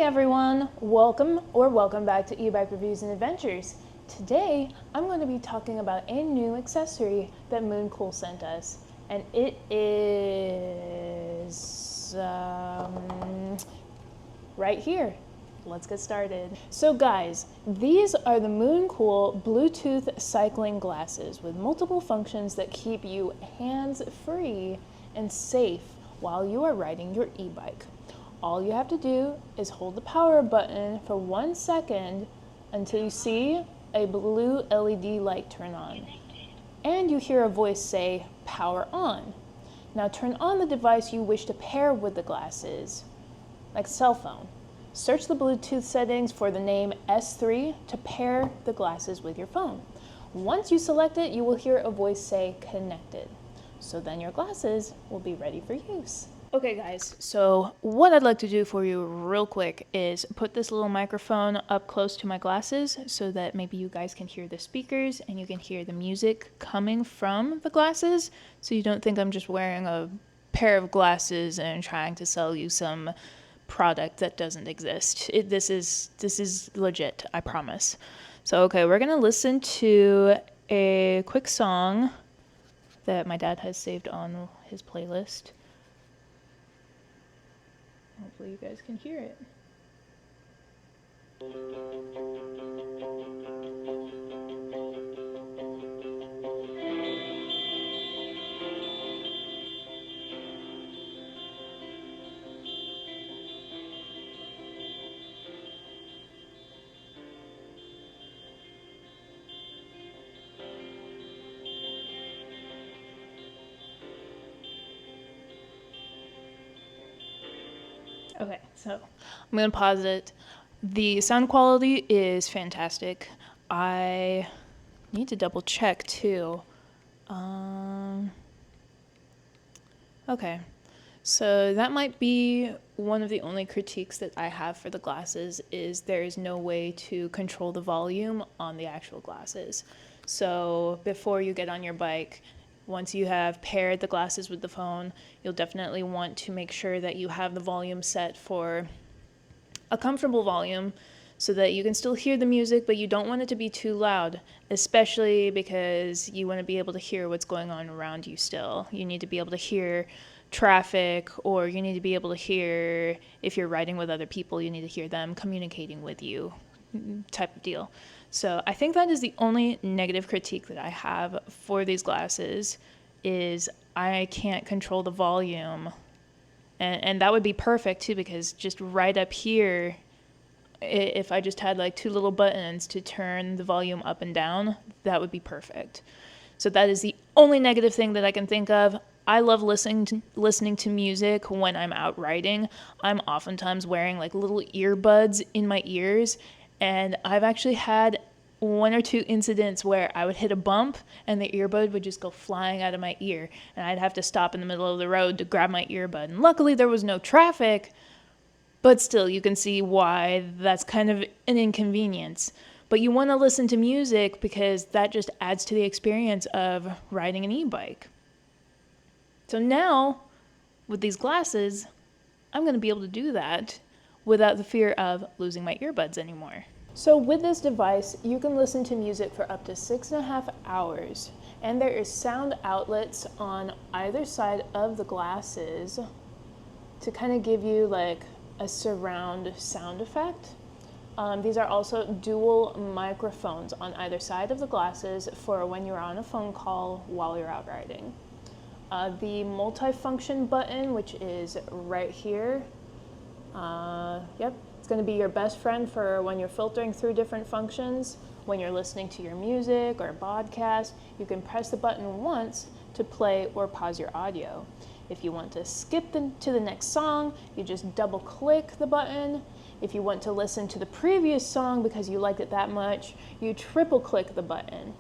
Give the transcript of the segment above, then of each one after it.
Hey everyone, welcome back to eBike Reviews and Adventures. Today, I'm going to be talking about a new accessory that Mooncool sent us, and it is right here. Let's get started. So guys, these are the Mooncool Bluetooth cycling glasses with multiple functions that keep you hands-free and safe while you are riding your e-bike. All you have to do is hold the power button for 1 second until you see a blue LED light turn on. And you hear a voice say, "Power on." Now turn on the device you wish to pair with the glasses, like cell phone. Search the Bluetooth settings for the name S3 to pair the glasses with your phone. Once you select it, you will hear a voice say, "Connected." So then your glasses will be ready for use. Okay guys, so what I'd like to do for you real quick is put this little microphone up close to my glasses so that maybe you guys can hear the speakers and you can hear the music coming from the glasses, so you don't think I'm just wearing a pair of glasses and trying to sell you some product that doesn't exist. This is legit, I promise. So okay, we're gonna listen to a quick song that my dad has saved on his playlist. Hopefully you guys can hear it. Okay, so I'm gonna pause it. The sound quality is fantastic. I need to double check too. Okay, so that might be one of the only critiques that I have for the glasses is there is no way to control the volume on the actual glasses. So before you get on your bike, once you have paired the glasses with the phone, you'll definitely want to make sure that you have the volume set for a comfortable volume so that you can still hear the music, but you don't want it to be too loud, especially because you want to be able to hear what's going on around you still. You need to be able to hear traffic, or you need to be able to hear, if you're riding with other people, you need to hear them communicating with you, type of deal. So I think that is the only negative critique that I have for these glasses is I can't control the volume. And that would be perfect too, because just right up here, if I just had like two little buttons to turn the volume up and down, that would be perfect. So that is the only negative thing that I can think of. I love listening to music when I'm out riding. I'm oftentimes wearing like little earbuds in my ears, and I've actually had one or two incidents where I would hit a bump and the earbud would just go flying out of my ear, and I'd have to stop in the middle of the road to grab my earbud. And luckily there was no traffic, but still you can see why that's kind of an inconvenience. But you want to listen to music because that just adds to the experience of riding an e-bike. So now, with these glasses, I'm going to be able to do that without the fear of losing my earbuds anymore. So with this device, you can listen to music for up to 6.5 hours, and there is sound outlets on either side of the glasses to kind of give you like a surround sound effect. These are also dual microphones on either side of the glasses for when you're on a phone call while you're out riding. The multifunction button, which is right here, it's going to be your best friend for when you're filtering through different functions. When you're listening to your music or podcast, you can press the button once to play or pause your audio. If you want to skip to the next song, you just double click the button. If you want to listen to the previous song because you liked it that much, you triple click the button.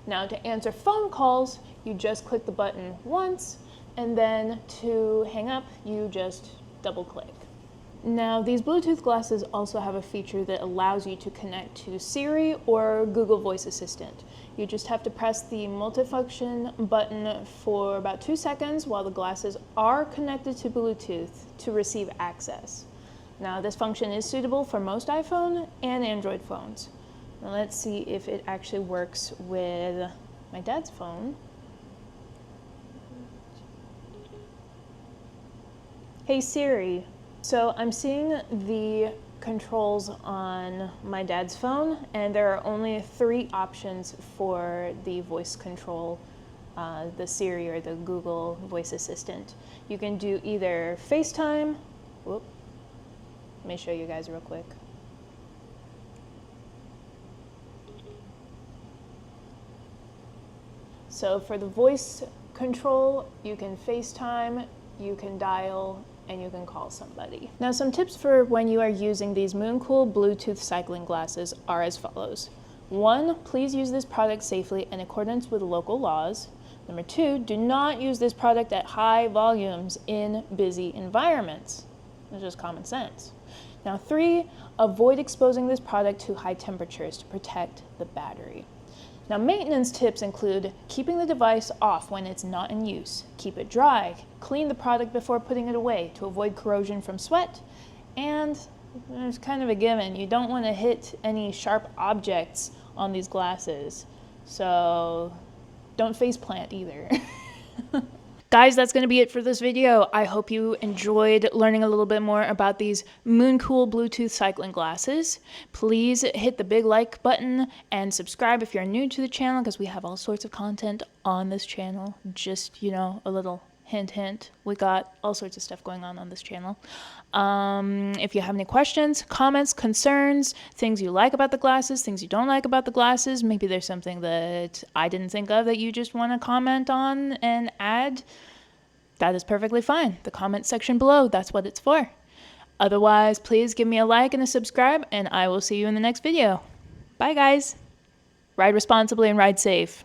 Now to answer phone calls, you just click the button once, and then to hang up, you just double click. Now these Bluetooth glasses also have a feature that allows you to connect to Siri or Google Voice Assistant. You just have to press the multifunction button for about 2 seconds while the glasses are connected to Bluetooth to receive access. Now this function is suitable for most iPhone and Android phones. Now let's see if it actually works with my dad's phone. Hey Siri. So I'm seeing the controls on my dad's phone, and there are only 3 options for the voice control, the Siri or the Google voice assistant. You can do either FaceTime. Whoop. Let me show you guys real quick. So for the voice control, you can FaceTime, you can dial, and you can call somebody. Now some tips for when you are using these Mooncool Bluetooth cycling glasses are as follows. 1, please use this product safely in accordance with local laws. Number 2, do not use this product at high volumes in busy environments. It's just common sense. Now 3, avoid exposing this product to high temperatures to protect the battery. Now maintenance tips include keeping the device off when it's not in use, keep it dry, clean the product before putting it away to avoid corrosion from sweat, and there's kind of a given, you don't want to hit any sharp objects on these glasses, so don't face plant either. Guys, that's going to be it for this video. I hope you enjoyed learning a little bit more about these Mooncool Bluetooth cycling glasses. Please hit the big like button and subscribe if you're new to the channel, because we have all sorts of content on this channel. Just, you know, a little hint, hint. We got all sorts of stuff going on this channel. If you have any questions, comments, concerns, things you like about the glasses, things you don't like about the glasses, maybe there's something that I didn't think of that you just want to comment on and add, that is perfectly fine. The comment section below, that's what it's for. Otherwise, please give me a like and a subscribe, and I will see you in the next video. Bye, guys. Ride responsibly and ride safe.